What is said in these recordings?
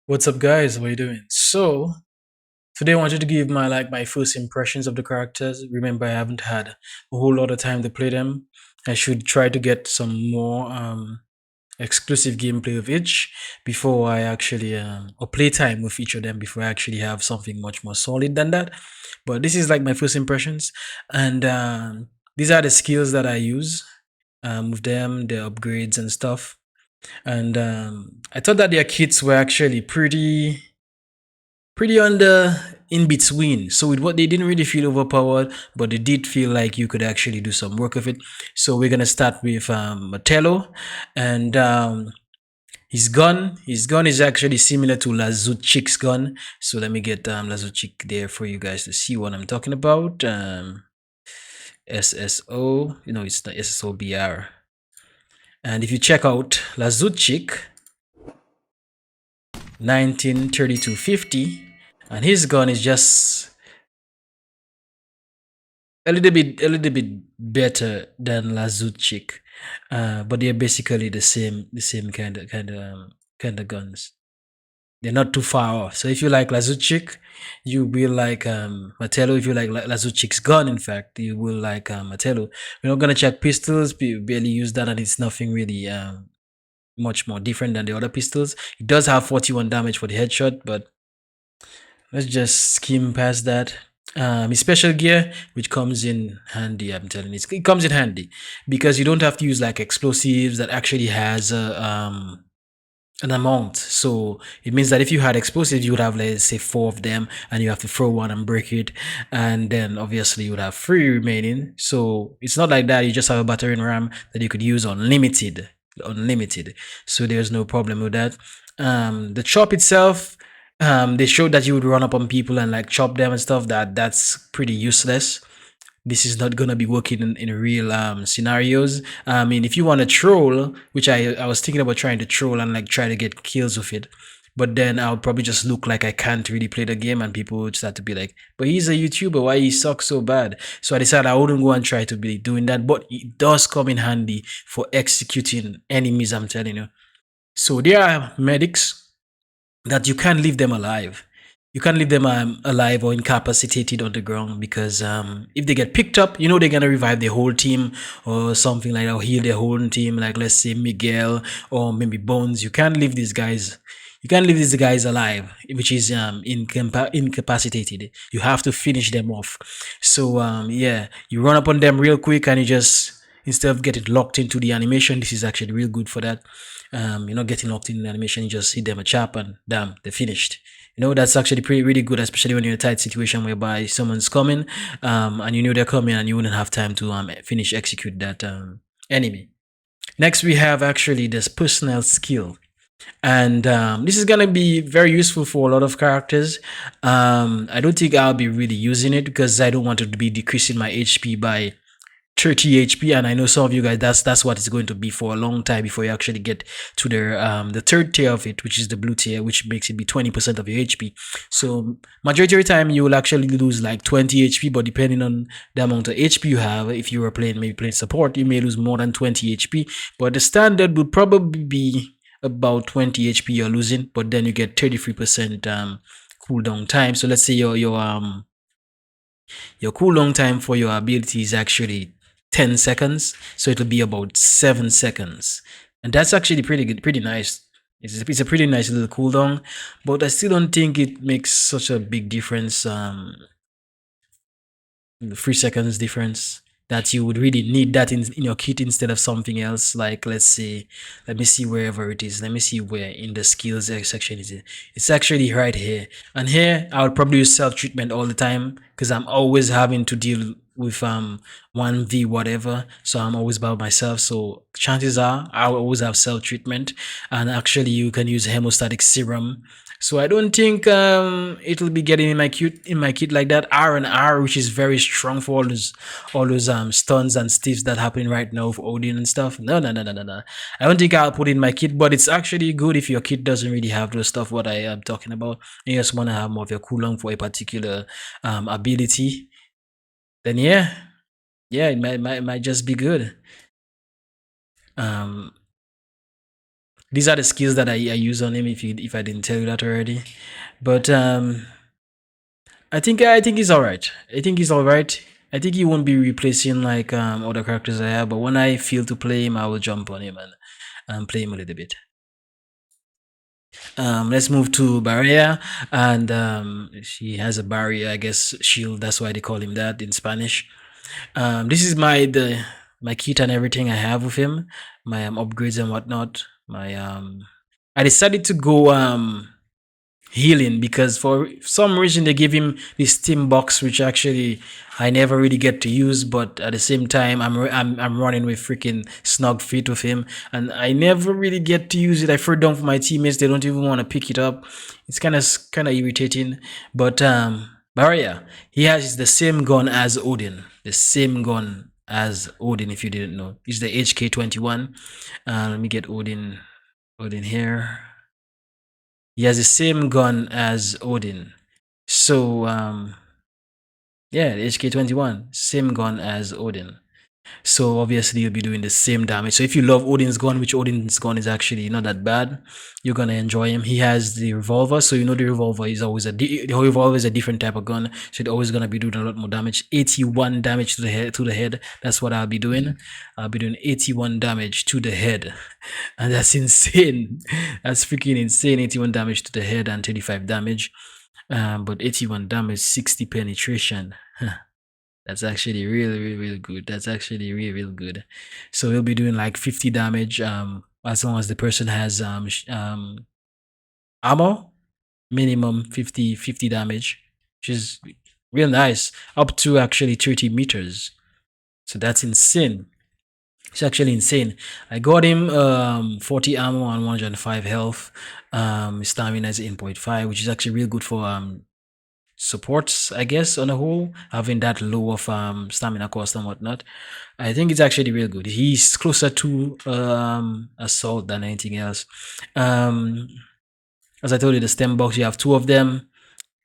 What's up, guys? How you doing? So today I wanted to give my first impressions of the characters. Remember, I haven't had a whole lot of time to play them. I should try to get some more exclusive gameplay of each before I actually or playtime with each of them before I actually have something much more solid than that. But this is like my first impressions, and these are the skills that I use with them, the upgrades and stuff. And I thought that their kits were actually pretty on the in between. So with what they didn't really feel overpowered, but they did feel like you could actually do some work with it. So we're gonna start with Martello, and his gun is actually similar to Lazuchik's gun. So let me get Lazuchik there for you guys to see what I'm talking about. SSO, it's the SSOBR. And if you check out Lazuchik 193250, and his gun is just a little bit better than Lazuchik, but they're basically the same kind of guns. They're not too far off. So if you like Lazuchik, you will like Martello. If you like Lazuchik's gun, in fact, you will like Martello. We're not gonna check pistols. We barely use that, and it's nothing really much more different than the other pistols. It does have 41 damage for the headshot, but let's just skim past that. His special gear, which comes in handy, I'm telling you, it comes in handy because you don't have to use like explosives that actually has an amount. So it means that if you had explosives, you would have, let's say, 4 of them, and you have to throw one and break it, and then obviously you would have 3 remaining. So it's not like that. You just have a battering ram that you could use unlimited. So there's no problem with that. The chop itself, they showed that you would run up on people and like chop them and stuff. That's pretty useless. This is not gonna be working in real scenarios. I mean, if you want to troll, which I was thinking about trying to troll and like try to get kills with it, but then I'll probably just look like I can't really play the game, and people would start to be like, "But he's a YouTuber, why he sucks so bad?" So I decided I wouldn't go and try to be doing that, but it does come in handy for executing enemies. I'm telling you. So there are medics that you can't leave them alive. You can't leave them alive or incapacitated on the ground because if they get picked up, they're gonna revive their whole team or something like that, or heal their whole team. Like let's say Miguel or maybe Bones. You can't leave these guys. You can't leave these guys alive, which is incapacitated. You have to finish them off. So yeah, you run up on them real quick and you just instead of getting locked into the animation, this is actually real good for that. You're not getting locked in the animation, you just hit them a chap and damn, they're finished. That's actually pretty really good, especially when you're in a tight situation whereby someone's coming, and they're coming and you wouldn't have time to finish execute that enemy. Next, we have actually this personal skill. And this is gonna be very useful for a lot of characters. I don't think I'll be really using it because I don't want to be decreasing my HP by 30 HP, and I know some of you guys that's what it's going to be for a long time before you actually get to the third tier of it, which is the blue tier, which makes it be 20% of your HP. So majority of the time you will actually lose like 20 HP, but depending on the amount of HP you have, if you were playing support, you may lose more than 20 HP, but the standard would probably be about 20 HP you're losing, but then you get 33% cooldown time. So let's say your cooldown time for your ability is actually 10 seconds, so it'll be about 7 seconds, and that's actually pretty good, pretty nice. It's a pretty nice little cooldown, but I still don't think it makes such a big difference. The 3 seconds difference that you would really need that in your kit instead of something else. Like let's see, let me see wherever it is. Let me see where in the skills section is it. It's actually right here. And here I would probably use self-treatment all the time because I'm always having to deal with 1v whatever, so I'm always by myself, so chances are I'll always have self-treatment. And actually you can use hemostatic serum, so I don't think it'll be getting in my kit like that. R&R, which is very strong for all those stuns and stiffs that happen right now for Odin and stuff. No, no, no, no, no, no. I don't think I'll put in my kit, but it's actually good if your kit doesn't really have those stuff what I am talking about. You just want to have more of your cooldown for a particular ability. Then yeah, it might just be good. Um, These are the skills that I use on him. If I didn't tell you that already, but I think he's all right. I think he's all right. I think he won't be replacing like other characters I have, but when I feel to play him, I will jump on him and play him a little bit. Let's move to Barrera, and she has a barrier, I guess, shield. That's why they call him that in Spanish. This is my kit and everything I have with him, my upgrades and whatnot. I decided to go healing because for some reason they give him this team box, which actually I never really get to use, but at the same time I'm running with freaking snug feet with him, and I never really get to use it. I throw it down for my teammates; they don't even want to pick it up. It's kind of irritating, but Barrier, he has the same gun as Odin, the same gun as Odin. If you didn't know, it's the HK21. Let me get Odin here. He has the same gun as Odin. So yeah, the HK21, same gun as Odin. So obviously you'll be doing the same damage. So if you love Odin's gun, which Odin's gun is actually not that bad, you're gonna enjoy him. He has the revolver, so you know the revolver is always the revolver is a different type of gun, so it's always gonna be doing a lot more damage. 81 damage to the head. That's what I'll be doing. I'll be doing 81 damage to the head, and that's insane. That's freaking insane. 81 damage to the head and 35 damage. But 81 damage, 60 penetration. That's actually really good. That's actually really good. So he'll be doing like 50 damage as long as the person has ammo, minimum 50 damage, which is real nice, up to actually 30 meters. So that's insane. It's actually insane. I got him 40 ammo and 105 health. Stamina is 8.5, which is actually real good for supports, I guess, on a whole, having that low of stamina cost and whatnot. I think it's actually real good. He's closer to assault than anything else. As I told you, the stem box, you have two of them.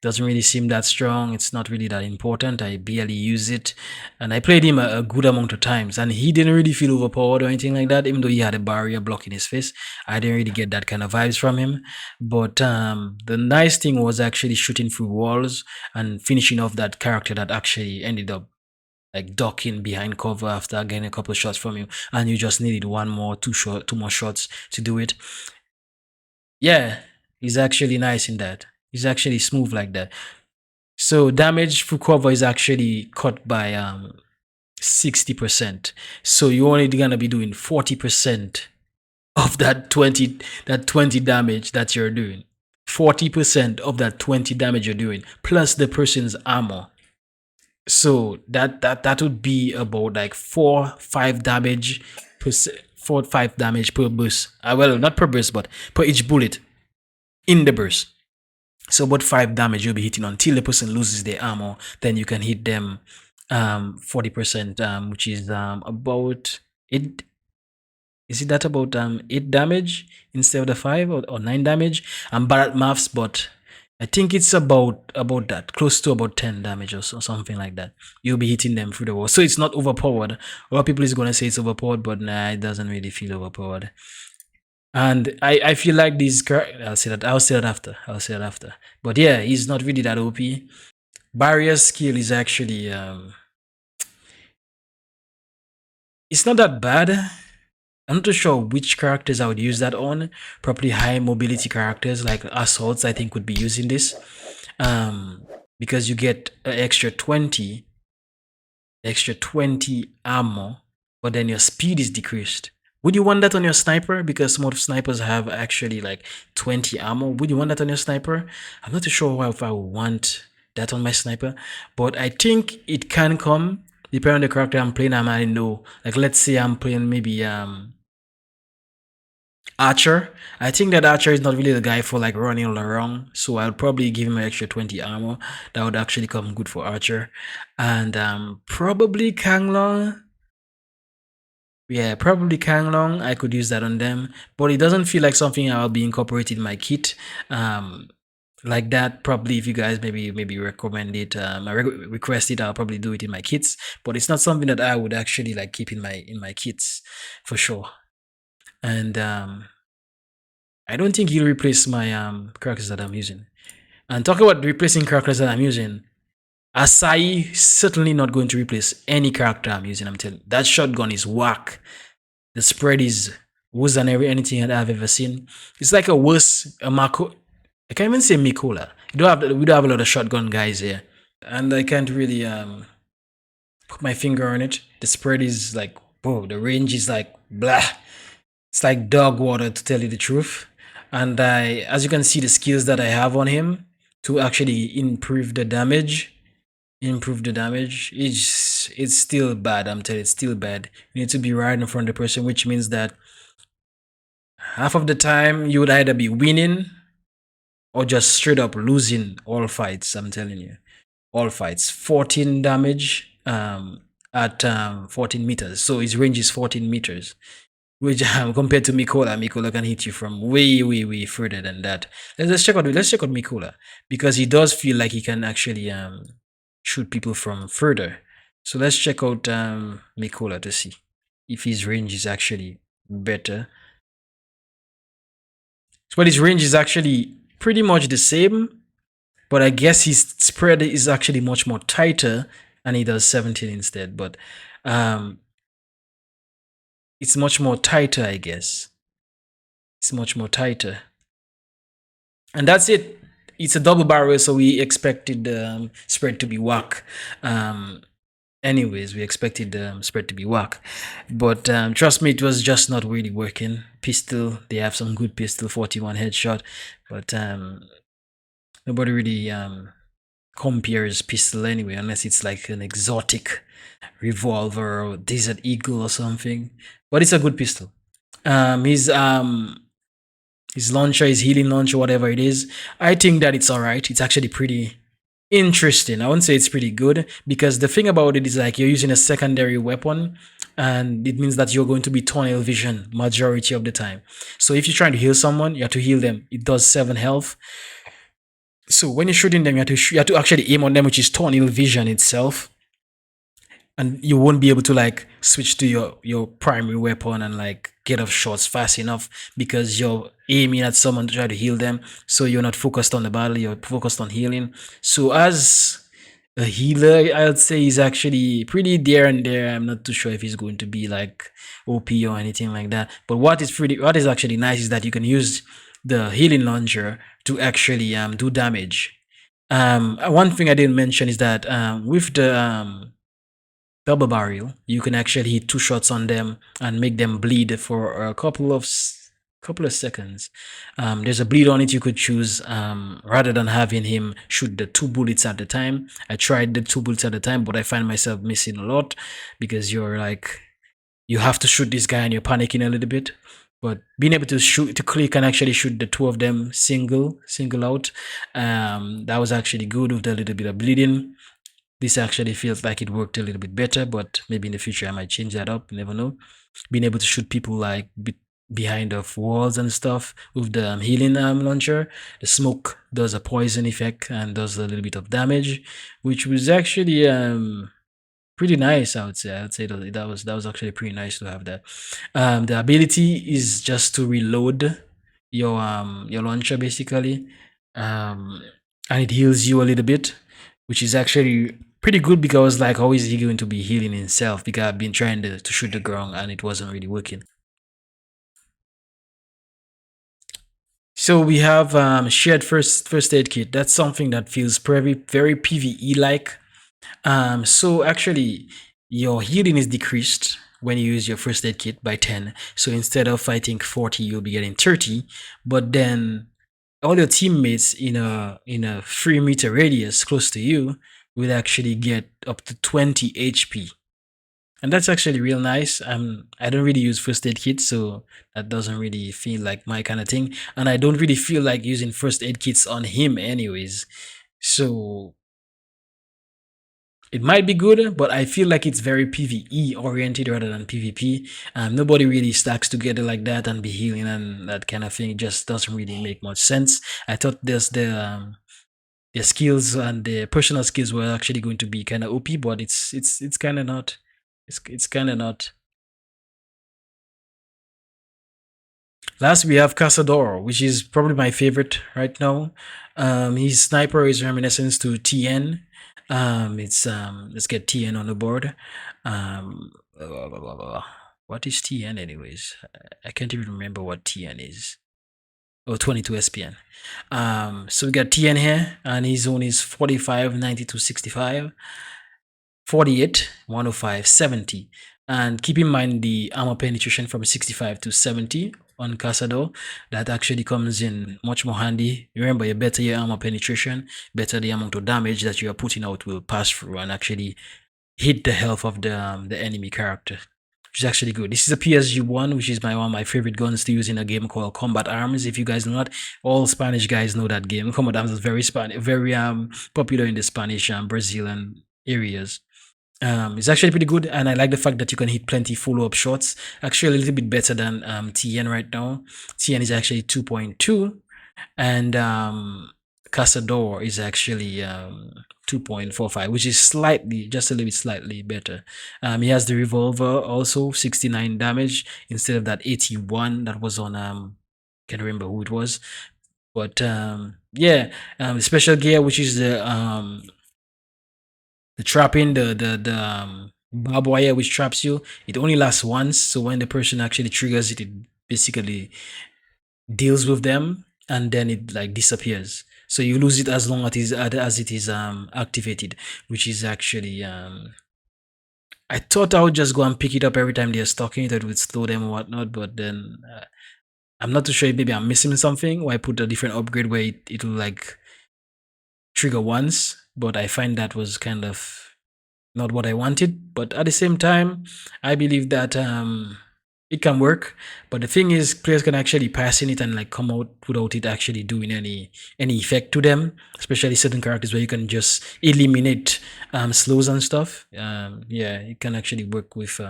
Doesn't really seem that strong. It's not really that important. I barely use it, and I played him a good amount of times, and he didn't really feel overpowered or anything like that. Even though he had a barrier blocking his face, I didn't really get that kind of vibes from him. But the nice thing was actually shooting through walls and finishing off that character that actually ended up like ducking behind cover after getting a couple of shots from you, and you just needed two more shots to do it. Yeah, he's actually nice in that. He's actually smooth like that. So damage through cover is actually cut by 60%. So you're only gonna be doing 40% of that 20 damage that you're doing. 40% of that 20 damage you're doing, plus the person's armor. So that would be about like 4-5 damage per 4-5 damage per burst. Well, not per burst, but per each bullet in the burst. So about 5 damage you'll be hitting until the person loses their armor. Then you can hit them 40%, which is about 8. Is it that about 8 damage instead of the 5 or 9 damage? I'm bad at maths, but I think it's about that, close to about 10 damage or something like that. You'll be hitting them through the wall. So it's not overpowered. A lot of people is gonna say it's overpowered, but nah, it doesn't really feel overpowered. And I feel like these I'll say that after. But yeah, he's not really that OP. Barrier skill is actually it's not that bad. I'm not too sure which characters I would use that on. Probably high mobility characters like assaults, I think, would be using this. Because you get an extra 20 ammo, but then your speed is decreased. Would you want that on your sniper? Because most snipers have actually like 20 ammo. Would you want that on your sniper? I'm not too sure if I would want that on my sniper, but I think it can come depending on the character I'm playing. I might know. Like, let's say I'm playing maybe Archer. I think that Archer is not really the guy for like running all around, so I'll probably give him an extra 20 armor. That would actually come good for Archer. And probably Kanglong. Yeah, probably Kanglong. I could use that on them, but it doesn't feel like something I'll be incorporating in my kit. Like that, probably if you guys maybe recommend it, request it, I'll probably do it in my kits. But it's not something that I would actually like keep in my kits for sure. And I don't think he'll replace my characters that I'm using. And talking about replacing characters that I'm using, Acai certainly not going to replace any character I'm using. I'm telling you, that shotgun is whack. The spread is worse than anything that I've ever seen. It's like a worse a Marco. I can't even say Mikola. We don't have a lot of shotgun guys here, and I can't really put my finger on it. The spread is like, whoa. The range is like blah. It's like dog water, to tell you the truth. And as you can see, the skills that I have on him to actually improve the damage, it's still bad. I'm telling you, it's still bad. You need to be right in front of the person, which means that half of the time you would either be winning or just straight up losing all fights. I'm telling you, all fights. 14 damage at 14 meters. So his range is 14 meters, which compared to Mikola can hit you from way further than that. Let's check out Mikola, because he does feel like he can actually shoot people from further. So let's check out Mikola to see if his range is actually better. But his range is actually pretty much the same, but I guess his spread is actually much more tighter, and he does 17 instead. But it's much more tighter, I guess. It's much more tighter. And that's it. It's a double barrel, so we expected the spread to be whack. Anyways, we expected the spread to be whack. But trust me, it was just not really working. Pistol, they have some good pistol, 41 headshot. But nobody really compares pistol anyway, unless it's like an exotic revolver or Desert Eagle or something. But it's a good pistol. His launcher, his healing launcher, whatever it is, I think that it's alright. It's actually pretty interesting. I wouldn't say it's pretty good, because the thing about it is like you're using a secondary weapon, and it means that you're going to be tunnel vision majority of the time. So if you're trying to heal someone, you have to heal them. It does 7 health. So when you're shooting them, you have to actually aim on them, which is tunnel vision itself. And you won't be able to like switch to your primary weapon and like get off shots fast enough, because you're aiming at someone to try to heal them. So you're not focused on the battle, you're focused on healing. So as a healer, I would say he's actually pretty there and there. I'm not too sure if he's going to be like OP or anything like that. But what is actually nice is that you can use the healing launcher to actually do damage. One thing I didn't mention is that with the double barrel, you can actually hit 2 shots on them and make them bleed for a couple of seconds. There's a bleed on it you could choose, rather than having him shoot the 2 bullets at the time. I tried the 2 bullets at the time, but I find myself missing a lot, because you're like, you have to shoot this guy and you're panicking a little bit. But being able to click and actually shoot the 2 of them single out, that was actually good with a little bit of bleeding. This actually feels like it worked a little bit better, but maybe in the future I might change that up. You never know. Being able to shoot people like behind of walls and stuff with the healing launcher. The smoke does a poison effect and does a little bit of damage, which was actually pretty nice. I would say that was actually pretty nice to have that. The ability is just to reload your launcher basically, and it heals you a little bit, which is actually pretty good, because like, how is he going to be healing himself? Because I've been trying to shoot the ground and it wasn't really working. So we have shared first aid kit. That's something that feels very PvE like. So actually, your healing is decreased when you use your first aid kit by 10. So instead of fighting 40, you'll be getting 30. But then all your teammates in a 3-meter radius close to you will actually get up to 20 HP. And that's actually real nice. I don't really use first aid kits, so that doesn't really feel like my kind of thing. And I don't really feel like using first aid kits on him anyways. So it might be good, but I feel like it's very PvE oriented rather than PvP. Nobody really stacks together like that and be healing and that kind of thing. It just doesn't really make much sense. I thought the skills and the personal skills were actually going to be kind of OP, but it's kind of not. It's kind of not. Last we have CACADOR, which is probably my favorite right now. His sniper is reminiscent to TN. It's let's get TN on the board. Blah, blah, blah, blah. What is TN anyways? I can't even remember what TN is. Oh, 22 SPN. So we got TN here, and his zone is 45, 92, 65. 48, 105, 70. And keep in mind the armor penetration from 65 to 70 on Casado. That actually comes in much more handy. Remember, the better your armor penetration, better the amount of damage that you are putting out will pass through and actually hit the health of the enemy character, which is actually good. This is a PSG1, which is one of my favorite guns to use in a game called Combat Arms. If you guys know that, all Spanish guys know that game. Combat Arms is very popular in the Spanish Brazilian areas. It's actually pretty good, and I like the fact that you can hit plenty follow-up shots. Actually, a little bit better than TN right now. TN is actually 2.2, and Casador is actually 2.45, which is just a little bit slightly better. He has the revolver also, 69 damage instead of that 81 that was on can't remember who it was, but yeah, special gear, which is the trapping, the barbed wire which traps you, it only lasts once. So when the person actually triggers it, it basically deals with them and then it like disappears. So you lose it as long as it is activated, which is actually I thought I would just go and pick it up every time they're stalking that would slow them or whatnot, but then I'm not too sure if maybe I'm missing something, or I put a different upgrade where it'll like trigger once, but I find that was kind of not what I wanted. But at the same time, I believe that it can work. But the thing is, players can actually pass in it and like come out without it actually doing any effect to them. Especially certain characters where you can just eliminate slows and stuff. Yeah, it can actually work with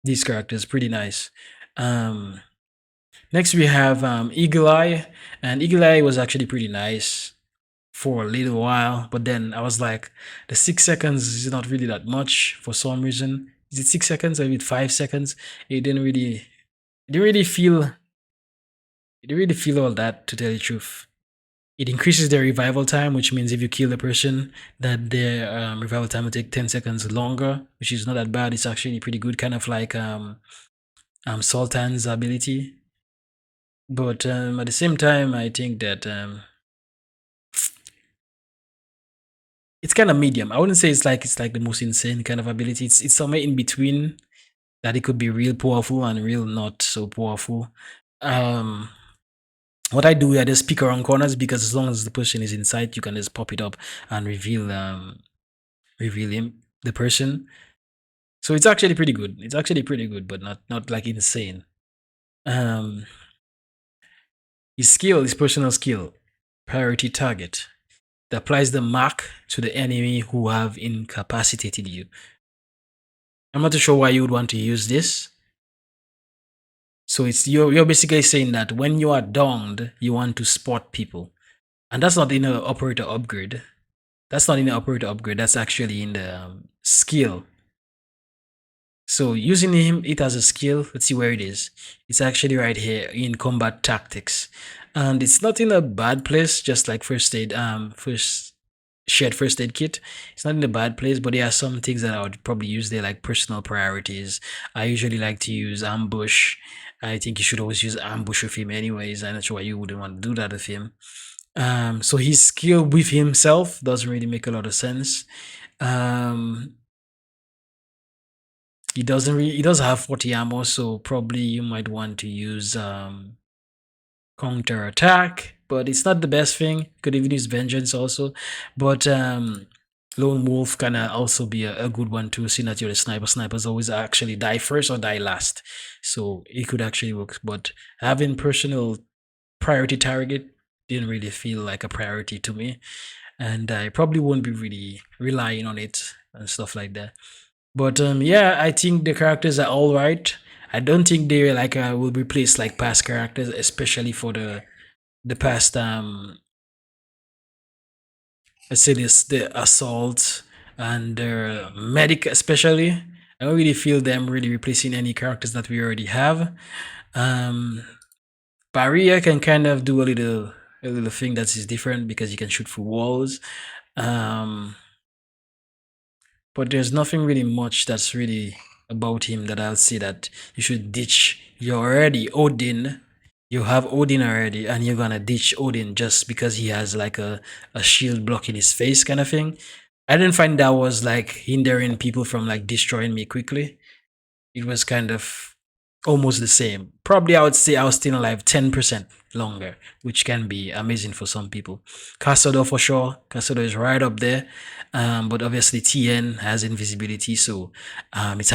these characters pretty nice. Next we have Eagle Eye, and Eagle Eye was actually pretty nice for a little while, but then I was like, the 6 seconds is not really that much for some reason. Is it 6 seconds or is it 5 seconds? It didn't really feel all that, to tell you the truth. It increases their revival time, which means if you kill the person, that their revival time will take 10 seconds longer, which is not that bad. It's actually pretty good, kind of like Sultan's ability. But at the same time, I think that it's kind of medium. I wouldn't say it's like the most insane kind of ability. It's somewhere in between, that it could be real powerful and real not so powerful. What I do, I just pick around corners, because as long as the person is inside, you can just pop it up and reveal him, the person. So it's actually pretty good. It's actually pretty good, but not like insane. His personal skill, priority target, that applies the mark to the enemy who have incapacitated you. I'm not too sure why you would want to use this. So it's you're basically saying that when you are downed, you want to spot people, and that's not in the operator upgrade. That's not in the operator upgrade. That's actually in the skill. So using it as a skill, let's see where it is. It's actually right here in combat tactics, and it's not in a bad place. Just like first aid, shared first aid kit. It's not in a bad place, but there are some things that I would probably use there, like personal priorities. I usually like to use ambush. I think you should always use ambush with him anyways. I'm not sure why you wouldn't want to do that with him. So his skill with himself doesn't really make a lot of sense. He does have 40 ammo, so probably you might want to use counter attack, but it's not the best thing. Could even use vengeance also, but lone wolf can also be a good one too, seeing that you're a sniper. Snipers always actually die first or die last, so it could actually work. But having personal priority target didn't really feel like a priority to me, and I probably won't be really relying on it and stuff like that. But yeah, I think the characters are all right. I don't think they like will replace like past characters, especially for the past let's say this, the assault and the medic especially. I don't really feel them really replacing any characters that we already have. Barrier can kind of do a little thing that is different because you can shoot through walls. Um, but there's nothing really much that's really about him that I'll say that you should ditch. You're already Odin. You have Odin already, and you're gonna ditch Odin just because he has like a shield blocking his face kind of thing. I didn't find that was like hindering people from like destroying me quickly. It was kind of almost the same. Probably I would say I was still alive 10% longer, which can be amazing for some people. CACADOR for sure. CACADOR is right up there. But obviously TN has invisibility, so it's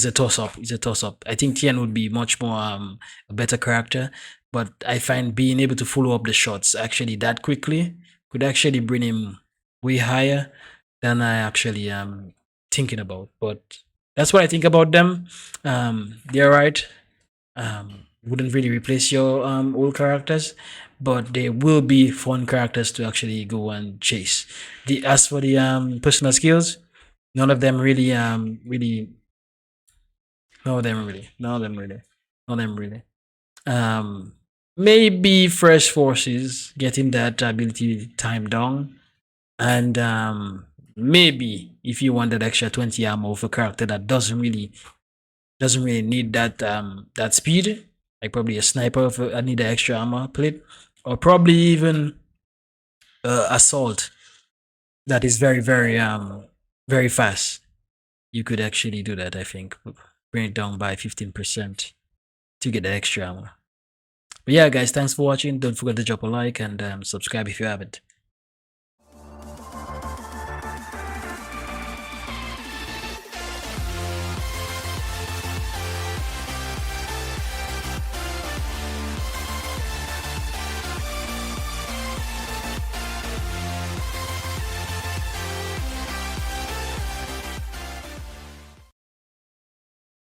a toss up. It's a toss up. I think TN would be much more a better character, but I find being able to follow up the shots actually that quickly could actually bring him way higher than I actually am thinking about. But that's what I think about them. They're right. Wouldn't really replace your old characters, but they will be fun characters to actually go and chase. The as for the personal skills, none of them really none of them really none of them really none of them really. Um, Maybe fresh forces getting that ability time down, and maybe if you want that extra 20 ammo of a character that doesn't really need that speed, like probably a sniper for I need the extra armor plate, or probably even assault that is very fast. You could actually do that. I think bring it down by 15% to get the extra armor. But yeah, guys, thanks for watching. Don't forget to drop a like and subscribe if you haven't.